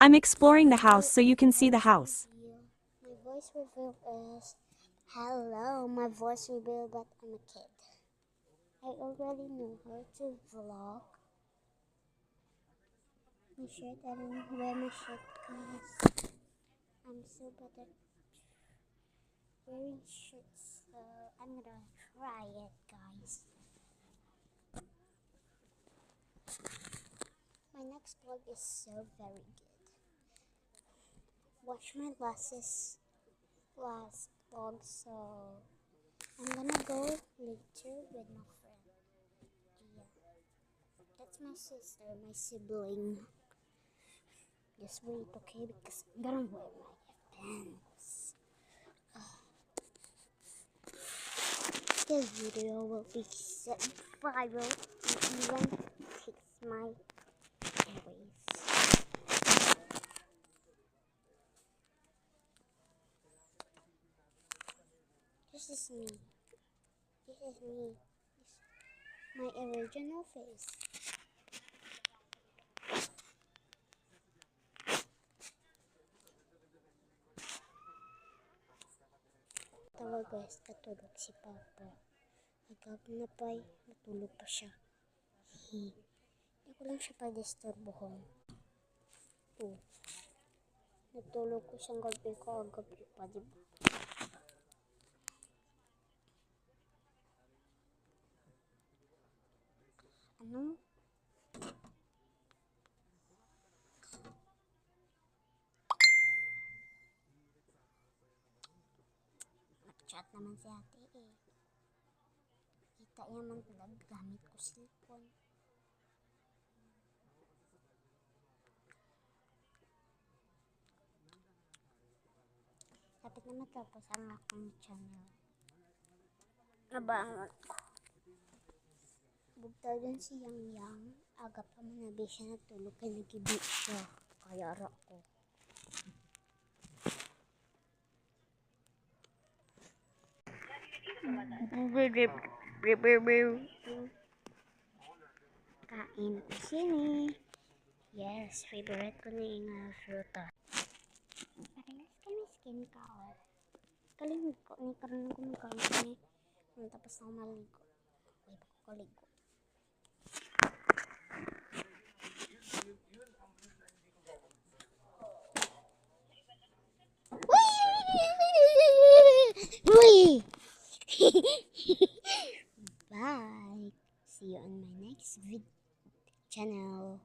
I'm exploring the house so you can see the house. My voice reveal is hello. My voice reveal that I'm a kid. I already know how to vlog. My shirt, I don't wear my shirt because I'm so bad at wearing shirts. So I'm gonna try it, guys. My next vlog is so very good. Watch my last vlog, so I'm gonna go later with my friend. Yeah, that's my sister, my sibling. Just wait, okay? Because I'm gonna wear my pants. This video will be set viral and even fix my voice. This is me. This is me. My original face. Tawa guys, katulog si Papa. Agap na pa'y, natulog pa siya. Hindi ko lang siya pa-disturbohon. Natulog ko siyang gabi ko, gabi pa, diba? Ano? Nag-chat naman si ate eh. Kita niya man pala gamit ko cellphone. Dapat na matapos ang akong channel. Nabangon ko. Bugtagan si Yang Yang. Aga pa manabi siya natulog kay nagibig siya. Kaya ara ko. Kain po sini. Yes, favorite ko na yung fruta. Parehas kami skin color. Kalimut ko ni karon ko magkain kami. Tapos na maligo. Ay, bako kaligo. Uy! Bye. See you on my next channel.